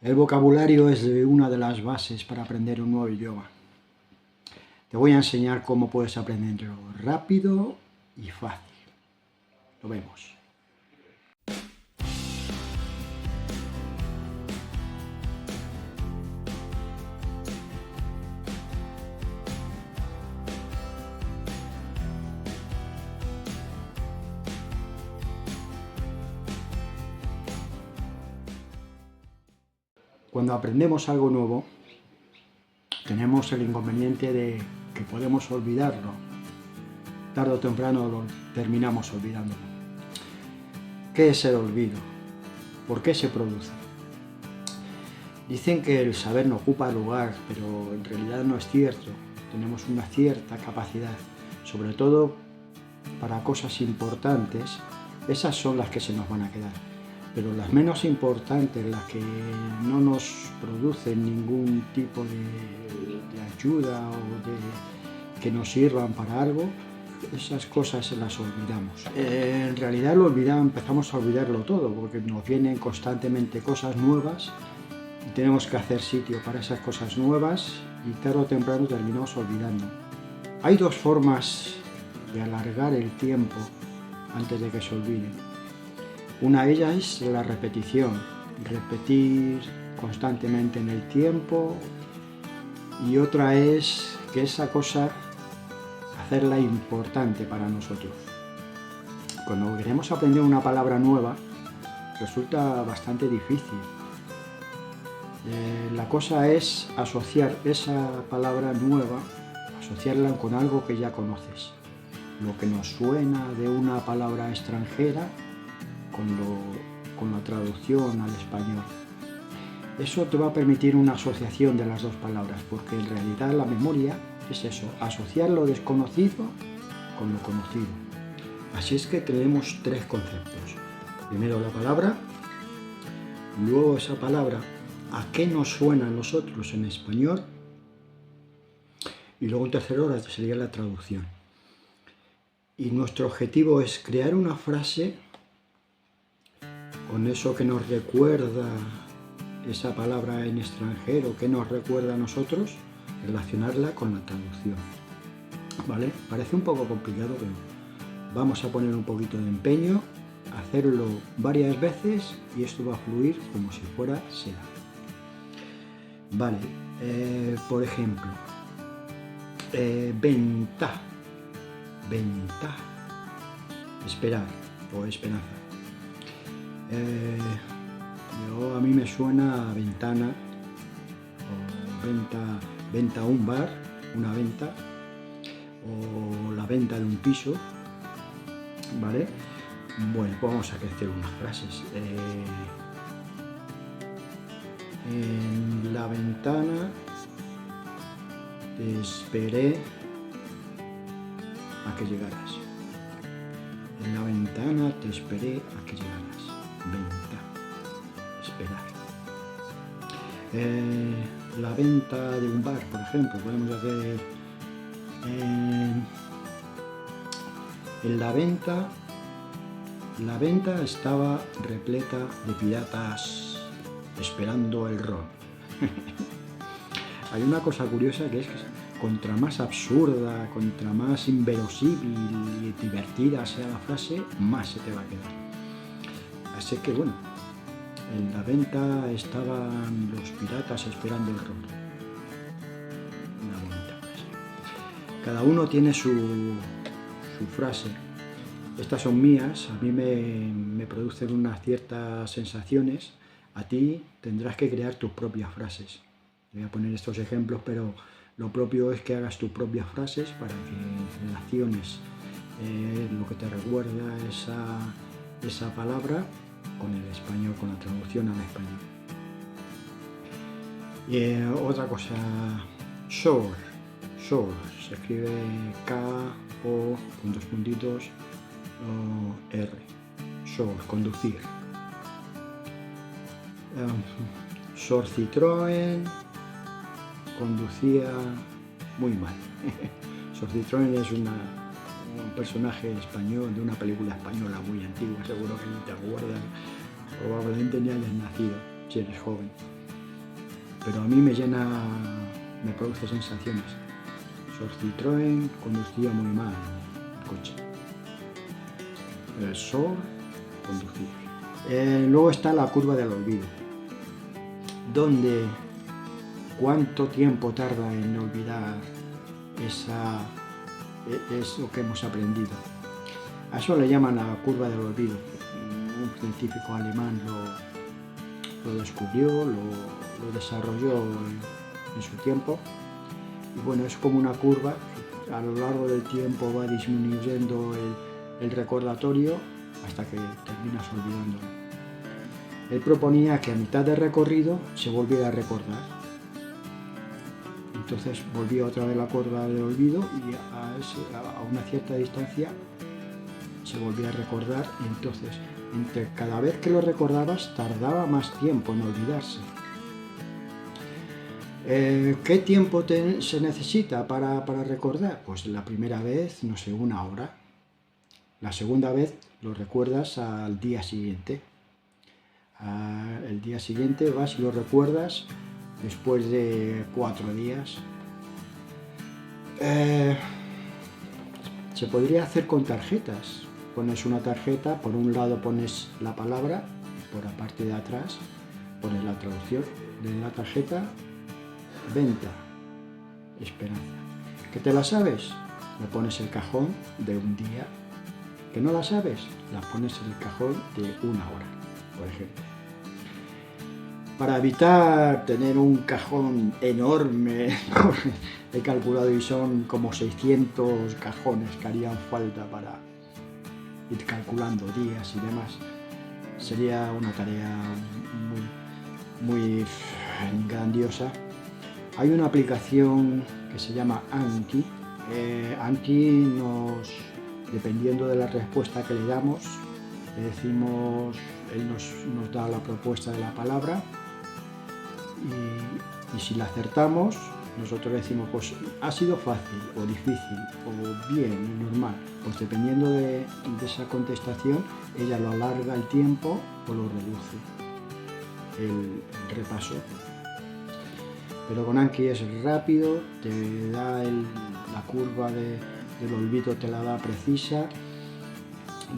El vocabulario es una de las bases para aprender un nuevo idioma. Te voy a enseñar cómo puedes aprenderlo rápido y fácil. Lo vemos. Cuando aprendemos algo nuevo, tenemos el inconveniente de que podemos olvidarlo. Tarde o temprano lo terminamos olvidándolo. ¿Qué es el olvido? ¿Por qué se produce? Dicen que el saber no ocupa lugar, pero en realidad no es cierto. Tenemos una cierta capacidad, sobre todo para cosas importantes. Esas son las que se nos van a quedar. Pero las menos importantes, las que no nos producen ningún tipo de ayuda o que nos sirvan para algo, esas cosas se las olvidamos. En realidad empezamos a olvidarlo todo, porque nos vienen constantemente cosas nuevas y tenemos que hacer sitio para esas cosas nuevas y tarde o temprano terminamos olvidando. Hay dos formas de alargar el tiempo antes de que se olvide. Una de ellas es la repetición, repetir constantemente en el tiempo, y otra es que esa cosa, hacerla importante para nosotros. Cuando queremos aprender una palabra nueva, resulta bastante difícil. La cosa es asociar esa palabra nueva, asociarla con algo que ya conoces. Lo que nos suena de una palabra extranjera, con la traducción al español. Eso te va a permitir una asociación de las dos palabras, porque en realidad la memoria es eso, asociar lo desconocido con lo conocido. Así es que tenemos tres conceptos. Primero la palabra, luego esa palabra, a qué nos suena a nosotros en español, y luego en tercero sería la traducción. Y nuestro objetivo es crear una frase con eso que nos recuerda esa palabra en extranjero, que nos recuerda a nosotros, relacionarla con la traducción. ¿Vale? Parece un poco complicado, pero vamos a poner un poquito de empeño, hacerlo varias veces y esto va a fluir como si fuera seda. Vale, por ejemplo, venta, esperar o esperanza. A mí me suena a ventana, o venta a un bar, una venta, o la venta de un piso, ¿vale? Bueno, pues vamos a hacer unas frases. En la ventana te esperé a que llegaras. En la ventana te esperé a que llegaras. Venta, esperar. La venta de un bar, por ejemplo, podemos hacer en la venta estaba repleta de piratas esperando el ron. Hay una cosa curiosa que es que contra más absurda, contra más inverosímil y divertida sea la frase, más se te va a quedar. Así que bueno, en la venta estaban los piratas esperando el ron. Una bonita frase. Cada uno tiene su frase. Estas son mías, a mí me producen unas ciertas sensaciones. A ti tendrás que crear tus propias frases. Voy a poner estos ejemplos, pero lo propio es que hagas tus propias frases para que relaciones lo que te recuerda esa palabra con el español, con la traducción al español. Y otra cosa, shore, se escribe K-O, con dos puntitos, R, shore, conducir. Sor Citroën conducía muy mal. Sor Citroën es un personaje español de una película española muy antigua, seguro que no te acuerdas, probablemente ni hayas nacido si eres joven. pero a mí me llena, me produce sensaciones. Sol Citroën conducía muy mal el coche. El Sol conducía. Luego está la curva del olvido, donde cuánto tiempo tarda en olvidar eso que hemos aprendido. A eso le llaman la curva del olvido. Un científico alemán lo descubrió, lo desarrolló en su tiempo. Y bueno, es como una curva que a lo largo del tiempo va disminuyendo el recordatorio hasta que terminas olvidándolo. Él proponía que a mitad de recorrido se volviera a recordar. Entonces volvía otra vez la curva del olvido y a una cierta distancia se volvía a recordar, y entonces cada vez que lo recordabas tardaba más tiempo en olvidarse. ¿Qué tiempo se necesita para recordar? Pues la primera vez, no sé, 1 hora. La segunda vez lo recuerdas al día siguiente. El día siguiente vas y lo recuerdas después de 4 días. Se podría hacer con tarjetas. Pones una tarjeta, por un lado pones la palabra, por la parte de atrás pones la traducción de la tarjeta. Venta, esperanza. ¿Que te la sabes? Le pones el cajón de un día. ¿Que no la sabes? La pones en el cajón de 1 hora, por ejemplo. Para evitar tener un cajón enorme, he calculado y son como 600 cajones que harían falta para ir calculando días y demás. Sería una tarea muy grandiosa. Hay una aplicación que se llama Anki. Anki dependiendo de la respuesta que le damos, le decimos, él nos da la propuesta de la palabra y si la acertamos, nosotros decimos, pues ha sido fácil o difícil o bien, normal. Pues dependiendo de esa contestación, ella lo alarga el tiempo o lo reduce el repaso. Pero con Anki es rápido, te da la curva del olvido, te la da precisa.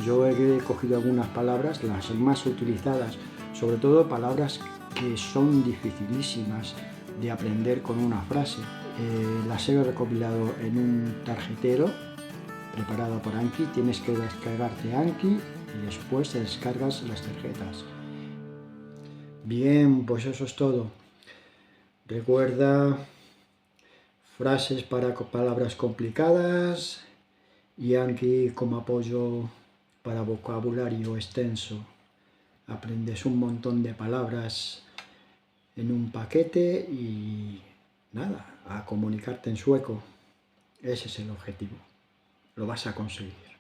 Yo he cogido algunas palabras, las más utilizadas, sobre todo palabras que son dificilísimas de aprender con una frase. Las he recopilado en un tarjetero preparado por Anki. Tienes que descargarte Anki y después te descargas las tarjetas. Bien, pues eso es todo. Recuerda frases para palabras complicadas y Anki como apoyo para vocabulario extenso. Aprendes un montón de palabras en un paquete y nada, a comunicarte en sueco. Ese es el objetivo. Lo vas a conseguir.